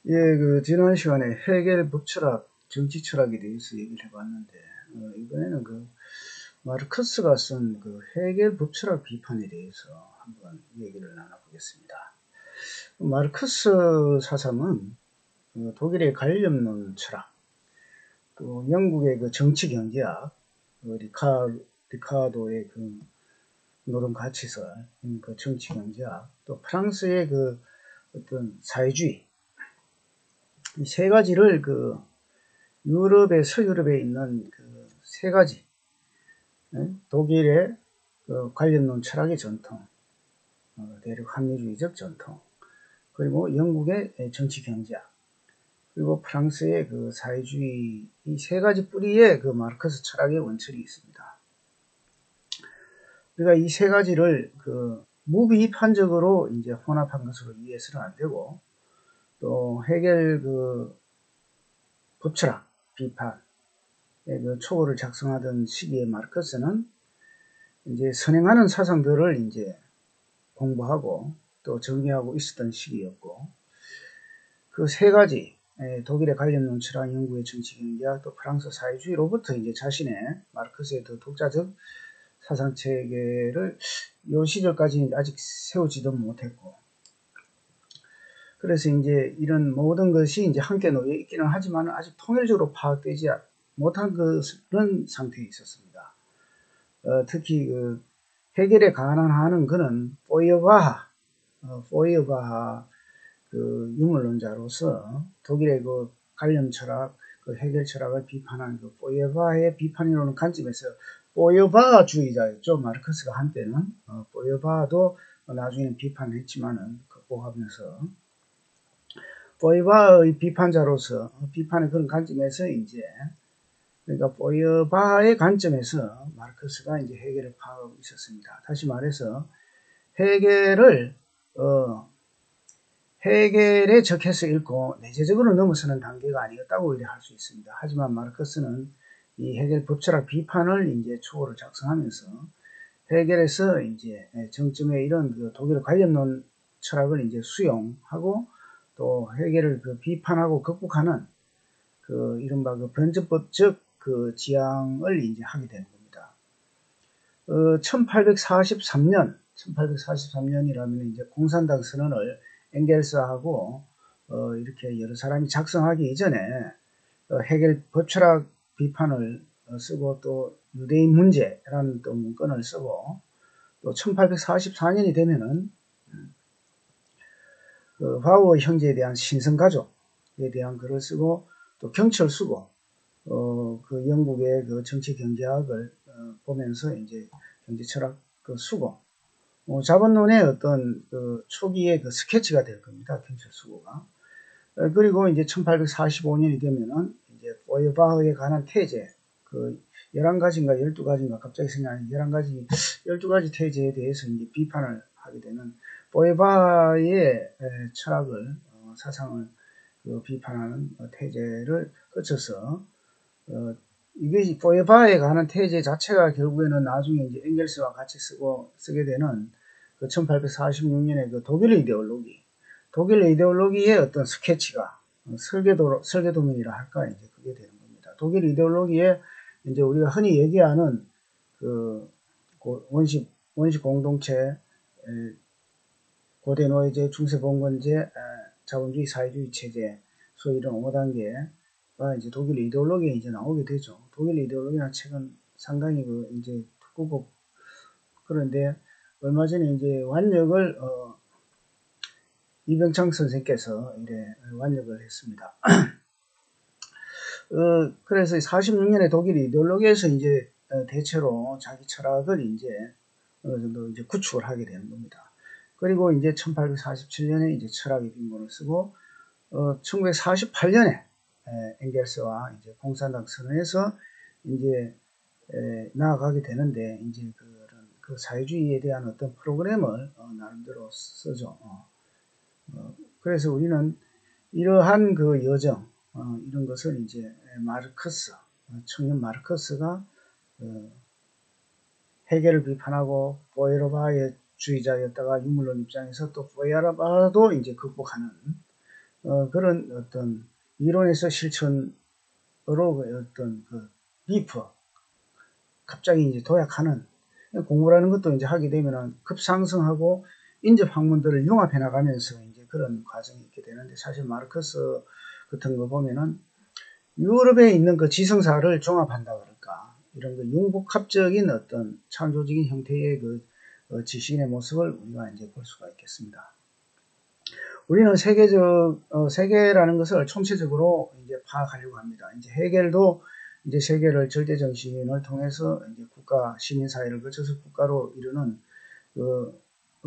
예, 지난 시간에 헤겔 법철학, 정치 철학에 대해서 얘기를 해봤는데, 이번에는 마르크스가 쓴 헤겔 법철학 비판에 대해서 한번 얘기를 나눠보겠습니다. 마르크스 사상은 독일의 관념론 철학, 또 영국의 정치 경제학, 리카도의 노동 가치설, 정치 경제학, 또 프랑스의 어떤 사회주의, 이 세 가지를 서유럽에 있는 세 가지, 독일의 관념론 철학의 전통, 대륙 합리주의적 전통, 그리고 영국의 정치 경제학, 그리고 프랑스의 사회주의, 이 세 가지 뿌리에 마르크스 철학의 원칙이 있습니다. 우리가 이 세 가지를 무비판적으로 이제 혼합한 것으로 이해해서는 안 되고, 또 헤겔 법철학 비판 초고를 작성하던 시기에 마르크스는 이제 선행하는 사상들을 이제 공부하고 또 정리하고 있었던 시기였고, 그 세 가지, 독일의 관념론 철학, 영국의 정치 경제학, 또 프랑스 사회주의로부터 이제 자신의 마르크스의 더 독자적 사상 체계를 요 시절까지 아직 세우지도 못했고, 그래서 이제 이런 모든 것이 이제 함께 놓여 있기는 하지만 아직 통일적으로 파악되지 못한 그런 상태에 있었습니다. 특히 헤겔에 관한하는 그는 포이어바하 유물론자로서 독일의 관념 철학, 헤겔 철학을 비판한 포이어바하의 비판이라는 관점에서 포이어바하주의자였죠. 마르크스가 한때는 포이어바하도 나중에는 비판을 했지만은 극복하면서 포이어바하의 비판자로서 비판의 그런 관점에서 이제 그러니까 포이어바하의 관점에서 마르크스가 이제 헤겔을 파악하고 있었습니다. 다시 말해서 헤겔을 헤겔에 적해서 읽고 내재적으로 넘어서는 단계가 아니었다고 할 수 있습니다. 하지만 마르크스는 이 헤겔 법철학 비판을 이제 초고를 작성하면서 헤겔에서 이제 정점의 이런 독일 관념론 철학을 이제 수용하고 또 헤겔을 비판하고 극복하는 이른바 변증법적 지향을 이제 하게 되는 겁니다. 1843년이라면 이제 공산당 선언을 엥겔스하고 이렇게 여러 사람이 작성하기 이전에 헤겔 법철학 비판을 쓰고 또 유대인 문제라는 또 문건을 쓰고 또 1844년이 되면은 화우어 형제에 대한 신성가족에 대한 글을 쓰고 또 경철 쓰고 영국의 정치 경제학을 보면서 이제 경제 철학 수고 자본론의 어떤 초기의 스케치가 될 겁니다. 경철 수고가. 그리고 이제 1845년이 되면은 이제 포이어바흐에 관한 태제 11가지인가 12가지인가 갑자기 생각나는 12가지 태제에 대해서 이제 비판을 하게 되는 포이어바흐의 철학을 사상을 비판하는 태제를 거쳐서 이게 포이어바흐에 관한 태제 자체가 결국에는 나중에 이제 엥겔스와 같이 쓰게 되는 1846년의 독일의 이데올로기의 어떤 스케치가 설계도면이라 할까 이제 그게 되는 겁니다. 독일 이데올로기에 이제 우리가 흔히 얘기하는 원시 공동체, 고대 노예제, 중세 봉건제, 자본주의 사회주의 체제, 소위 이런 5단계가 이제 독일 이데올로기에 이제 나오게 되죠. 독일 이데올로기나 책은 상당히 이제 두껍고 그런데 얼마 전에 이제 완역을 이병창 선생께서 이래 완역을 했습니다. 그래서 46년에 독일 이데올로기에서 이제 대체로 자기 철학을 이제 어느 정도 이제 구축을 하게 되는 겁니다. 그리고 이제 1847년에 이제 철학의 빈곤을 쓰고 1948년에 엥겔스와 이제 공산당 선언에서 이제 나아가게 되는데 이제 그 사회주의에 대한 어떤 프로그램을 나름대로 쓰죠. 그래서 우리는 이러한 여정 이런 것을 이제 마르크스 청년 마르크스가 헤겔을 비판하고 포이어바하의 주의자였다가 유물론 입장에서 또 포이어바하도 이제 극복하는 그런 어떤 이론에서 실천으로 어떤 그 리프 갑자기 이제 도약하는 공부라는 것도 이제 하게 되면은 급상승하고 인접 학문들을 융합해 나가면서 이제 그런 과정이 있게 되는데, 사실 마르크스 같은 거 보면은 유럽에 있는 그 지성사를 종합한다 그럴까, 이런 그 융복합적인 어떤 창조적인 형태의 그 지식인의 모습을 우리가 이제 볼 수가 있겠습니다. 우리는 세계라는 것을 총체적으로 이제 파악하려고 합니다. 이제 헤겔도 이제 세계를 절대 정신을 통해서 이제 국가 시민사회를 거쳐서 국가로 이루는 그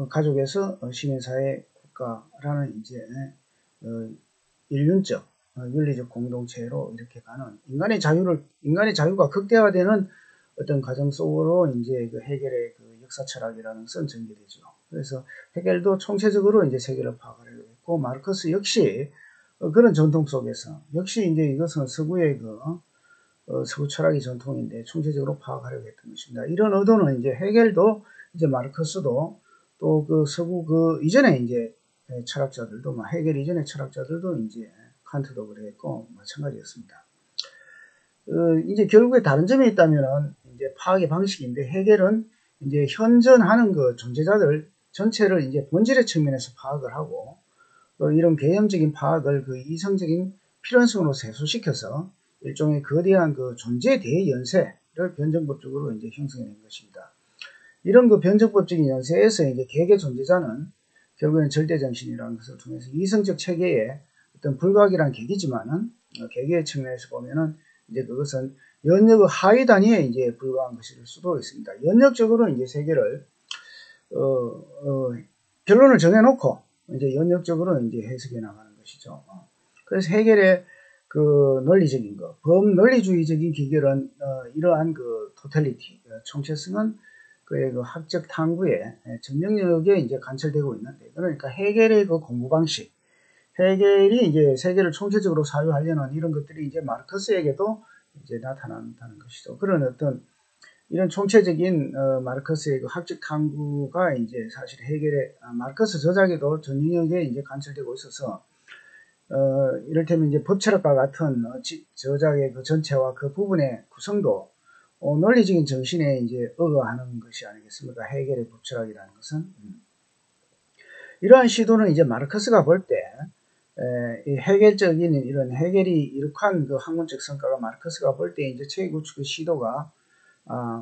가족에서 시민사회 국가라는 이제 인륜적 윤리적 공동체로 이렇게 가는 인간의 자유가 극대화되는 어떤 과정 속으로 이제 그 헤겔의 그 역사 철학이라는 것은 전개되죠. 그래서 헤겔도 총체적으로 이제 세계를 파악하려고 했고, 마르크스 역시 그런 전통 속에서 역시 이제 이것은 서구의 그 서구 철학의 전통인데 총체적으로 파악하려고 했던 것입니다. 이런 의도는 이제 헤겔도 이제 마르크스도 또 그 서구 그 이전에 이제 철학자들도 헤겔 이전의 철학자들도 이제 칸트도 그랬고 마찬가지였습니다. 이제 결국에 다른 점이 있다면은 이제 파악의 방식인데, 헤겔은 이제 현존하는 그 존재자들 전체를 이제 본질의 측면에서 파악을 하고, 또 이런 개념적인 파악을 그 이성적인 필연성으로 세수시켜서 일종의 거대한 그 존재 대연세를 변증법적으로 이제 형성해낸 것입니다. 이런 그 변증법적인 연세에서 이제 개개 존재자는 결국에는 절대정신이라는 것을 통해서 이성적 체계의 어떤 불가결한 계기지만은 개개의 측면에서 보면은 이제 그것은 연역의 하위 단위에 이제 불과한 것일 수도 있습니다. 연역적으로 이제 세계를 결론을 정해놓고 이제 연역적으로 이제 해석해 나가는 것이죠. 그래서 헤겔의 그 논리적인 것, 범논리주의적인 기결은 이러한 그 토탈리티, 총체성은 그의 그 학적 탐구의 정령력에 이제 관철되고 있는데, 그러니까 헤겔의 그 공부 방식, 헤겔이 이제 세계를 총체적으로 사유하려는 이런 것들이 이제 마르크스에게도 이제 나타난다는 것이죠. 그런 어떤 이런 총체적인 마르크스의 그 학적 탐구가 이제 사실 헤겔의 마르크스 저작에도 전 영역에 이제 관철되고 있어서 이를테면 이제 법철학과 같은 저작의 그 전체와 그 부분의 구성도 논리적인 정신에 이제 어거하는 것이 아니겠습니까? 헤겔의 법철학이라는 것은. 이러한 시도는 이제 마르크스가 볼 때, 이 헤겔적인 이런 헤겔이 이룩한 그 학문적 성과가 마르크스가 볼 때 이제 체계 구축의 시도가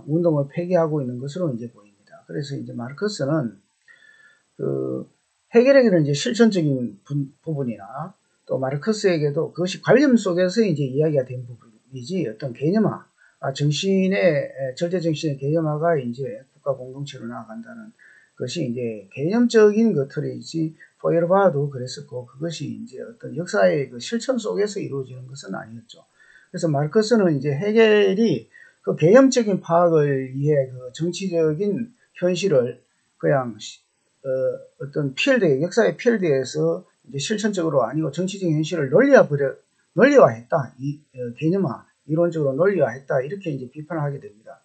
운동을 폐기하고 있는 것으로 이제 보입니다. 그래서 이제 마르크스는 그 헤겔에게는 이제 실천적인 부분이나 또 마르크스에게도 그것이 관념 속에서 이제 이야기가 된 부분이지, 어떤 개념화, 정신의 절대 정신의 개념화가 이제 국가 공동체로 나아간다는 것이 이제 개념적인 것들이지, 포에르바도 그랬었고 그것이 이제 어떤 역사의 그 실천 속에서 이루어지는 것은 아니었죠. 그래서 마르크스는 이제 헤겔이 그 개념적인 파악을 위해 그 정치적인 현실을 그냥 어떤 필드, 역사의 필드에서 이제 실천적으로 아니고 정치적인 현실을 논리화했다. 개념화, 이론적으로 논리화했다. 이렇게 이제 비판을 하게 됩니다.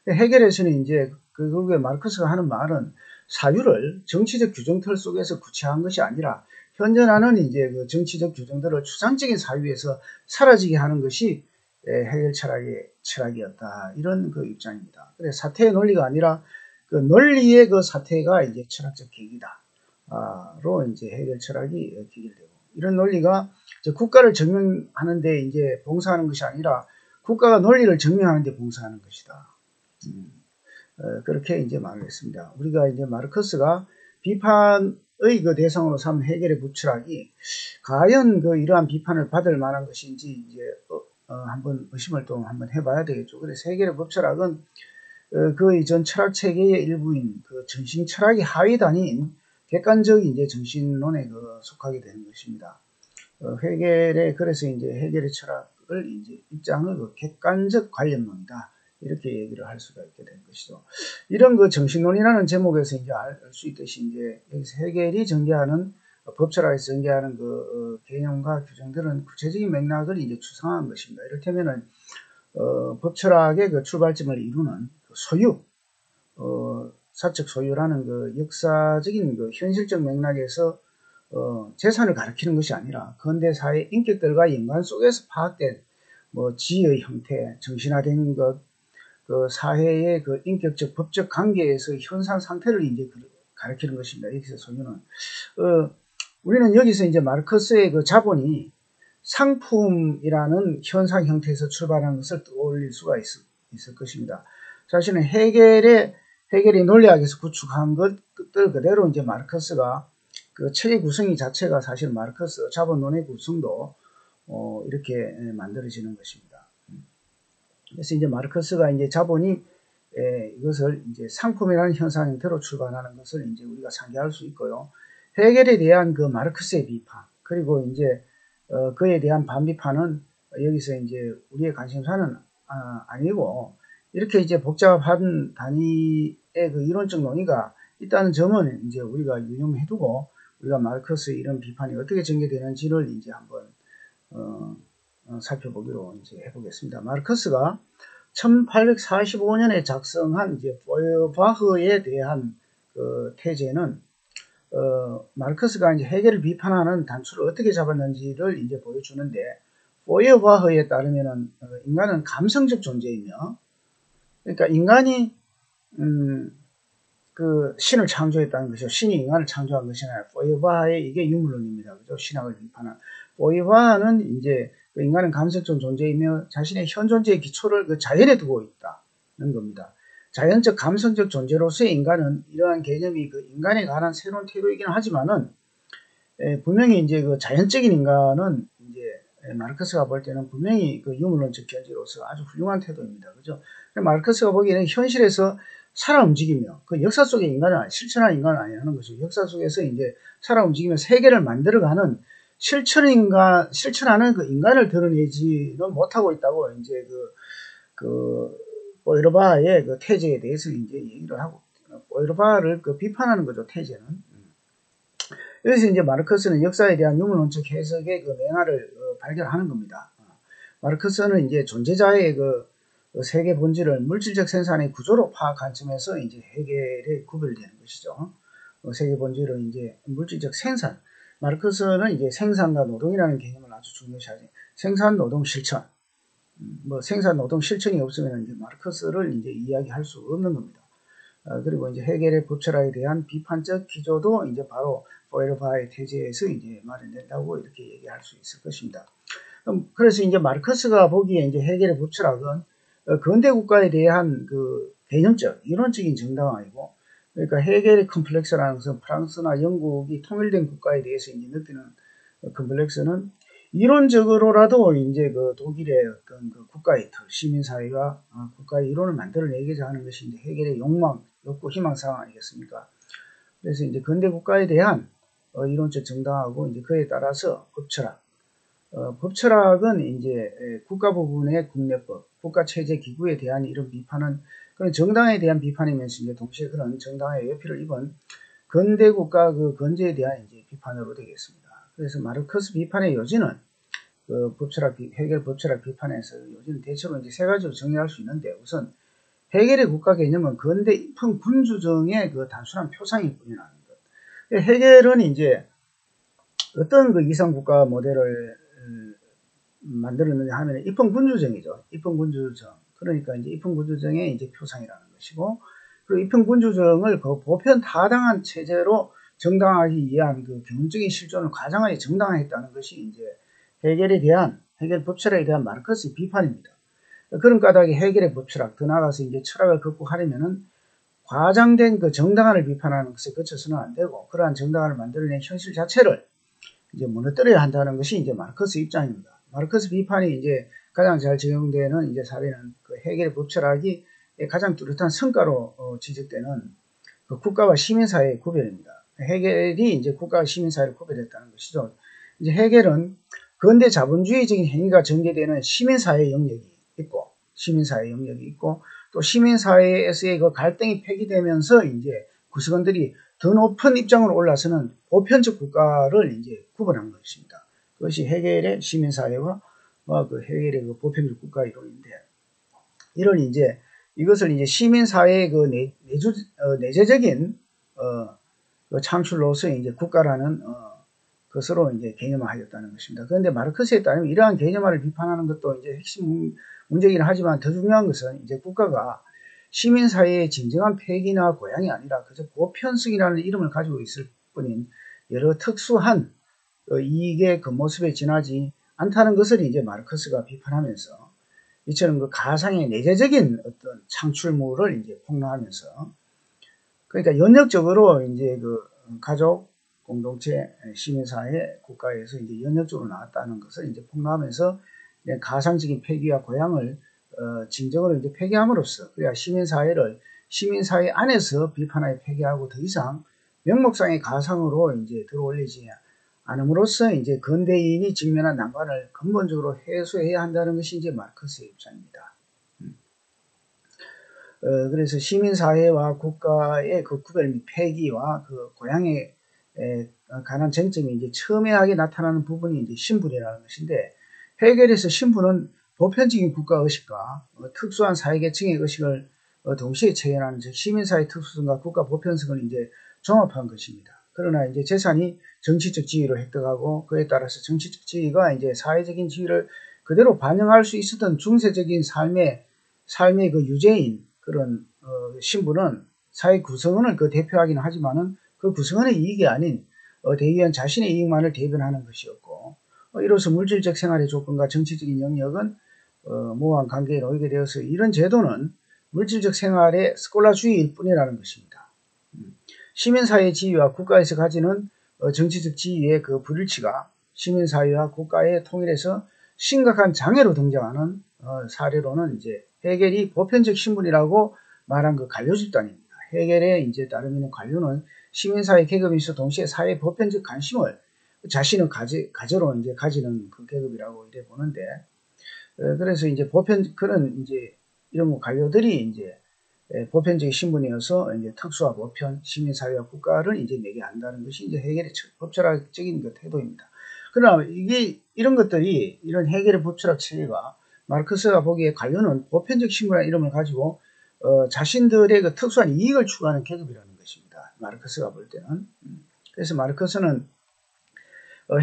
헤겔에서는 이제 결국에 마르크스가 하는 말은 사유를 정치적 규정틀 속에서 구체화한 것이 아니라 현존하는 이제 그 정치적 규정들을 추상적인 사유에서 사라지게 하는 것이 헤겔 철학이었다. 이런 그 입장입니다. 그래서 사태의 논리가 아니라 그 논리의 그 사태가 이제 철학적 계기다로 이제 헤겔 철학이 기결되고, 이런 논리가 이제 국가를 증명하는데 이제 봉사하는 것이 아니라 국가가 논리를 증명하는데 봉사하는 것이다. 그렇게 이제 말을 했습니다. 우리가 이제 마르크스가 비판의 그 대상으로 삼은 헤겔의 법철학이 과연 그 이러한 비판을 받을 만한 것인지 이제 한번 의심을 또 한번 해봐야 되겠죠. 그래서 헤겔의 법철학은 그 이전 철학 체계의 일부인 그 정신 철학의 하위 단위인 객관적인 이제 정신론에 그 속하게 되는 것입니다. 그래서 이제 헤겔의 철학을 이제 입장을 그 객관적 관념론이다. 이렇게 얘기를 할 수가 있게 된 것이죠. 이런 그 정신론이라는 제목에서 이제 알 수 있듯이 이제 여기서 헤겔이 전개하는 법철학에서 전개하는 그 개념과 규정들은 구체적인 맥락을 이제 추상한 것입니다. 이를테면은 법철학의 그 출발점을 이루는 그 소유, 사적 소유라는 그 역사적인 그 현실적 맥락에서 재산을 가리키는 것이 아니라 근대사회 인격들과 연관 속에서 파악된 뭐 지의 형태, 정신화된 것, 그 사회의 그 인격적 법적 관계에서 현상 상태를 이제 가리키는 것입니다. 여기서 소유는 우리는 여기서 이제 마르크스의 그 자본이 상품이라는 현상 형태에서 출발한 것을 떠올릴 수가 있을 것입니다. 사실은 해겔이 논리학에서 구축한 것들 그대로 이제 마르크스가 그 책의 구성이 자체가 사실 마르크스 자본론의 구성도 이렇게 만들어지는 것입니다. 그래서 이제 마르크스가 이제 자본이 이것을 이제 상품이라는 현상 형태로 출발하는 것을 이제 우리가 상기할 수 있고요. 해겔에 대한 그 마르크스의 비판, 그리고 이제 그에 대한 반비판은 여기서 이제 우리의 관심사는 아니고, 이렇게 이제 복잡한 단위의 그 이론적 논의가 있다는 점은 이제 우리가 유념해 두고, 우리가 마르크스의 이런 비판이 어떻게 전개되는지를 이제 한번 살펴보기로 이제 해보겠습니다. 마르크스가 1845년에 작성한 이제 포이어바흐에 대한 그 태제는 마르크스가 이제 해겔을 비판하는 단추를 어떻게 잡았는지를 이제 보여주는데, 포이어바흐에 따르면은 인간은 감성적 존재이며, 그러니까 인간이 그 신을 창조했다는 것이죠. 신이 인간을 창조한 것이 아니라 포이어바흐의 이게 유물론입니다. 그죠? 신학을 비판한 포이어바흐는 이제 그 인간은 감성적 존재이며 자신의 현 존재의 기초를 그 자연에 두고 있다는 겁니다. 자연적 감성적 존재로서의 인간은 이러한 개념이 그 인간에 관한 새로운 태도이긴 하지만은 분명히 이제 그 자연적인 인간은 이제 마르크스가 볼 때는 분명히 그 유물론적 견지로서 아주 훌륭한 태도입니다. 그죠? 마르크스가 보기에는 현실에서 살아 움직이며 그 역사 속의 인간은 실천한 인간은 아니라는 것이죠. 역사 속에서 이제 살아 움직이며 세계를 만들어가는 실천하는 그 인간을 드러내지는 못하고 있다고 이제 포이어바흐의 그 태제에 대해서 이제 얘기를 하고, 포이어바흐를 그 비판하는 거죠, 태제는. 여기서 이제 마르크스는 역사에 대한 유물론적 해석의 그 맹아를 발견하는 겁니다. 마르크스는 이제 존재자의 그 세계 본질을 물질적 생산의 구조로 파악한 점에서 이제 해겔에 구별되는 것이죠. 세계 본질은 이제 물질적 생산. 마르크스는 이제 생산과 노동이라는 개념을 아주 중요시하죠. 생산, 노동, 실천. 뭐 생산, 노동, 실천이 없으면 이제 마르크스를 이제 이야기할 수 없는 겁니다. 그리고 이제 해겔의 법철학에 대한 비판적 기조도 이제 바로 포이어바흐의 태제에서 이제 마련된다고 이렇게 얘기할 수 있을 것입니다. 그래서 이제 마르크스가 보기에 이제 해겔의 법철학은 근대 국가에 대한 그 개념적, 이론적인 정당화이고, 그러니까 해겔의 컴플렉스라는 것은 프랑스나 영국이 통일된 국가에 대해서 이제 느끼는 컴플렉스는 이론적으로라도 이제 그 독일의 어떤 그 국가의 틀, 시민사회가 국가의 이론을 만들어내고자 하는 것이 이제 해겔의 욕망, 욕구, 희망사항 아니겠습니까? 그래서 이제 근대 국가에 대한 이론적 정당하고 이제 그에 따라서 법철학, 법철학은 이제 국가 부분의 국내법, 국가체제 기구에 대한 이런 비판은 그런 정당에 대한 비판이면서 이제 동시에 그런 정당의 여피를 입은 근대 국가 그 건재에 대한 이제 비판으로 되겠습니다. 그래서 마르크스 비판의 요지는 그 해겔 법철학 비판에서 요지는 대체로 이제 세 가지로 정리할 수 있는데, 우선 해겔의 국가 개념은 근대 입헌 군주정의 그 단순한 표상일 뿐이라는 것. 해겔은 이제 어떤 그 이상 국가 모델을 만들었느냐 하면 입헌군주정이죠. 입헌군주정. 그러니까 이제 입헌군주정의 이제 표상이라는 것이고, 그리고 입헌군주정을 그 보편 타당한 체제로 정당화하기 위한 그 경험적인 실존을 과장하게 정당화했다는 것이 이제 해겔 법철학에 대한 마르크스의 비판입니다. 그런 까닭에 해겔의 법철학, 더 나아가서 이제 철학을 극복하려면은 과장된 그 정당화를 비판하는 것에 그쳐서는 안 되고, 그러한 정당화를 만들어낸 현실 자체를 이제 무너뜨려야 한다는 것이 이제 마르크스 입장입니다. 마르크스 비판이 이제 가장 잘 적용되는 이제 사례는 그 해겔의 법철학이 가장 뚜렷한 성과로 지적되는 그 국가와 시민사회의 구별입니다. 해겔이 이제 국가와 시민사회를 구별했다는 것이죠. 이제 해겔은 근대 자본주의적인 행위가 전개되는 시민사회 영역이 있고, 또 시민사회에서의 그 갈등이 폐기되면서 이제 구성원들이 더 높은 입장으로 올라서는 보편적 국가를 이제 구분한 것입니다. 그것이 해겔의 시민사회와 그 해겔의 그 보편적 국가 이론인데, 이것을 이제 시민사회의 그 내재적인 그 창출로서 이제 국가라는 것으로 이제 개념화하였다는 것입니다. 그런데 마르크스에 따르면 이러한 개념화를 비판하는 것도 이제 핵심 문제이긴 하지만 더 중요한 것은 이제 국가가 시민사회의 진정한 폐기나 고양이 아니라 그저 보편성이라는 이름을 가지고 있을 뿐인 여러 특수한 이익의 그 모습에 지나지 않다는 것을 이제 마르크스가 비판하면서 이처럼 그 가상의 내재적인 어떤 창출물을 이제 폭로하면서 그러니까 연역적으로 이제 그 가족, 공동체, 시민사회, 국가에서 이제 연역적으로 나왔다는 것을 이제 폭로하면서 가상적인 폐기와 고양을 진정으로 이제 폐기함으로써 그래야 시민사회 안에서 비판하여 폐기하고 더 이상 명목상의 가상으로 이제 들어올리지 않음으로써 이제 근대인이 직면한 난관을 근본적으로 해소해야 한다는 것이 이제 마르크스의 입장입니다. 그래서 시민사회와 국가의 그 구별 및 폐기와 그 고양에 관한 쟁점이 이제 첨예하게 나타나는 부분이 이제 신분이라는 것인데 헤겔에서 신분은 보편적인 국가 의식과 특수한 사회계층의 의식을 동시에 체현하는 즉 시민사회 특수성과 국가 보편성을 이제 종합한 것입니다. 그러나 이제 재산이 정치적 지위를 획득하고 그에 따라서 정치적 지위가 이제 사회적인 지위를 그대로 반영할 수 있었던 중세적인 삶의 그 유죄인 그런 신분은 사회 구성원을 그 대표하기는 하지만은 그 구성원의 이익이 아닌 대의원 자신의 이익만을 대변하는 것이었고 이로써 물질적 생활의 조건과 정치적인 영역은 모호한 관계에 놓이게 되어서 이런 제도는 물질적 생활의 스콜라주의일 뿐이라는 것입니다. 시민사회의 지위와 국가에서 가지는 정치적 지위의 그 불일치가 시민사회와 국가의 통일에서 심각한 장애로 등장하는 사례로는 이제 헤겔이 보편적 신분이라고 말한 그 관료 집단입니다. 헤겔의 이제 따르면 관료는 시민사회 계급이 있어 동시에 사회 보편적 관심을 자신의 가제로 이제 가지는 그 계급이라고 이래 보는데 그래서 이제 그런 이제 이런 관료들이 이제 보편적인 신분이어서 이제 특수와 보편, 시민사회와 국가를 이제 매개한다는 것이 이제 헤겔의 법철학적인 그 태도입니다. 그러나 이런 것들이 이런 헤겔의 법철학 체계가 마르크스가 보기에 관료는 보편적 신분이라는 이름을 가지고 자신들의 그 특수한 이익을 추구하는 계급이라는 것입니다. 마르크스가 볼 때는. 그래서 마르크스는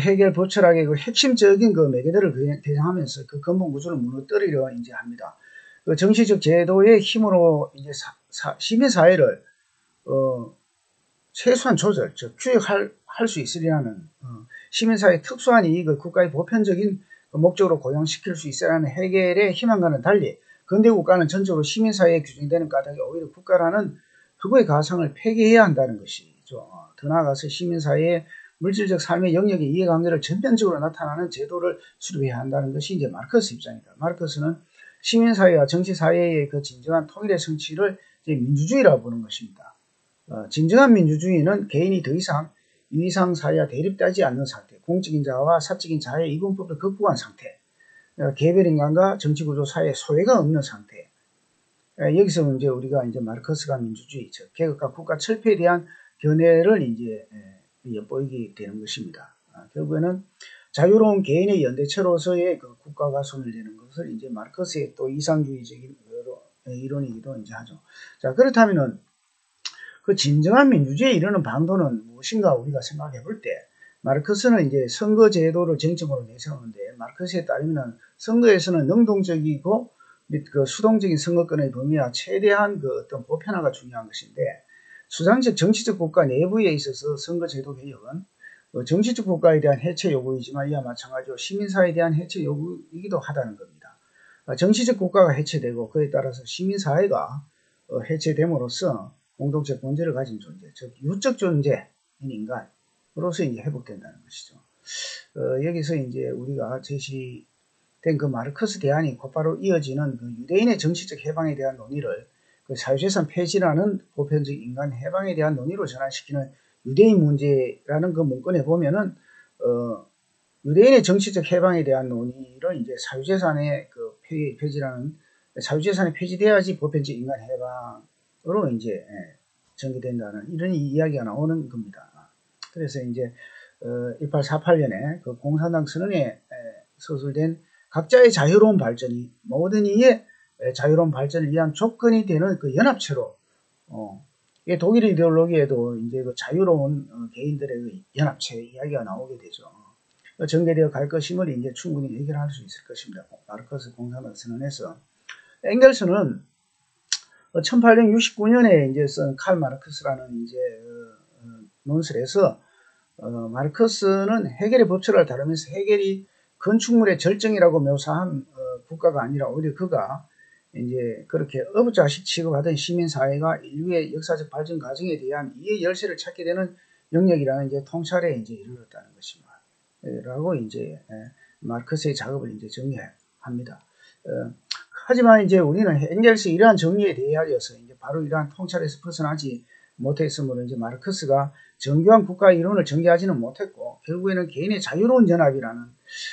헤겔 법철학의 그 핵심적인 그 매개들을 개정하면서 그 근본 구조를 무너뜨리려 이제 합니다. 그 정치적 제도의 힘으로 이제 시민사회를 최소한 조절, 즉 규획할 수 있으리라는 시민사회의 특수한 이익을 국가의 보편적인 목적으로 고용시킬 수 있으라는 헤겔의 희망과는 달리 근대국가는 전적으로 시민사회에 규정되는 까닭에 오히려 국가라는 흑의 가상을 폐기해야 한다는 것이죠. 더 나아가서 시민사회의 물질적 삶의 영역의 이해관계를 전면적으로 나타나는 제도를 수립해야 한다는 것이 이제 마르크스 입장입니다. 마르크스는 시민사회와 정치사회의 그 진정한 통일의 성취를 이제 민주주의라고 보는 것입니다. 진정한 민주주의는 개인이 더 이상 위상 사회와 대립되지 않는 상태, 공적인 자와 사적인 자의 이분법을 극복한 상태, 개별 인간과 정치구조 사이에 소외가 없는 상태. 여기서 이제 우리가 이제 마르크스가 민주주의, 즉 계급과 국가 철폐에 대한 견해를 이제 엿보이게 되는 것입니다. 결국에는 자유로운 개인의 연대체로서의 그 국가가 손을 대는 것을 이제 마르크스의 또 이상주의적인 이론이기도 이제 하죠. 자, 그렇다면은 그 진정한 민주주의에 이르는 방도는 무엇인가 우리가 생각해 볼 때, 마르크스는 이제 선거제도를 쟁점으로 내세우는데, 마르크스에 따르면 선거에서는 능동적이고 및 그 수동적인 선거권의 범위와 최대한 그 어떤 보편화가 중요한 것인데, 수장적 정치적 국가 내부에 있어서 선거제도 개혁은 정치적 국가에 대한 해체 요구이지만 이와 마찬가지로 시민사회에 대한 해체 요구이기도 하다는 겁니다. 정치적 국가가 해체되고 그에 따라서 시민사회가 해체됨으로써 공동체 본질을 가진 존재, 즉 유적 존재인 인간으로서 이제 회복된다는 것이죠. 여기서 이제 우리가 제시된 그 마르크스 대안이 곧바로 이어지는 그 유대인의 정치적 해방에 대한 논의를 그 사유재산 폐지라는 보편적 인간 해방에 대한 논의로 전환시키는 유대인 문제라는 그 문건에 보면은 유대인의 정치적 해방에 대한 논의를 이제 사유재산의 그 폐지라는 사유재산이 폐지돼야지 보편적 인간 해방으로 이제 전개된다는 이런 이야기가 나오는 겁니다. 그래서 이제 1848년에 그 공산당 선언에 서술된 각자의 자유로운 발전이 모든 이의 자유로운 발전을 위한 조건이 되는 그 연합체로 이게 독일 이데올로기에도 이제 그 자유로운 개인들의 그 연합체 이야기가 나오게 되죠. 전개되어 갈 것임을 이제 충분히 해결할 수 있을 것입니다. 마르크스 공산당 선언에서. 엥겔스는 1869년에 이제 쓴 칼 마르크스라는 이제 논설에서 마르크스는 헤겔의 법칙을 다루면서 헤겔이 건축물의 절정이라고 묘사한 국가가 아니라 오히려 그가 이제 그렇게 어부자식 취급하던 시민사회가 인류의 역사적 발전 과정에 대한 이해 열쇠를 찾게 되는 영역이라는 이제 통찰에 이제 이르렀다는 것입니다. 라고 이제 마르크스의 작업을 이제 정리합니다. 하지만 이제 우리는 엥겔스의 이러한 정리에 대하여서 이제 바로 이러한 통찰에서 벗어나지 못했으므로 이제 마르크스가 정교한 국가 이론을 전개하지는 못했고 결국에는 개인의 자유로운 연합이라는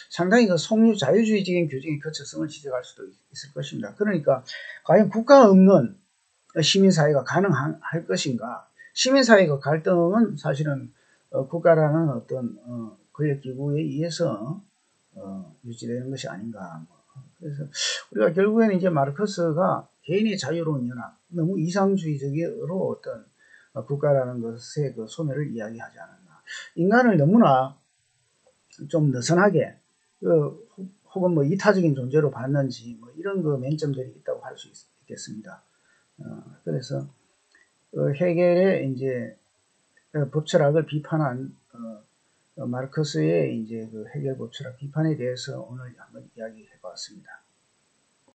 상당히 그 속류 자유주의적인 규정의 거쳐성을 지적할 수도 있을 것입니다. 그러니까 과연 국가 없는 시민사회가 가능할 것인가? 시민사회가 갈등은 사실은 국가라는 어떤 권력기구에 의해서 유지되는 것이 아닌가. 그래서 우리가 결국에는 이제 마르크스가 개인의 자유로운 연합, 너무 이상주의적으로 어떤 국가라는 것의 그 소멸을 이야기하지 않았나. 인간을 너무나 좀 느슨하게 혹은 뭐 이타적인 존재로 봤는지 뭐 이런 그 맹점들이 있다고 할 수 있겠습니다. 그래서 헤겔의 이제 법철학을 비판한 마르크스의 이제 그 헤겔 법철학 비판에 대해서 오늘 한번 이야기해 봤습니다.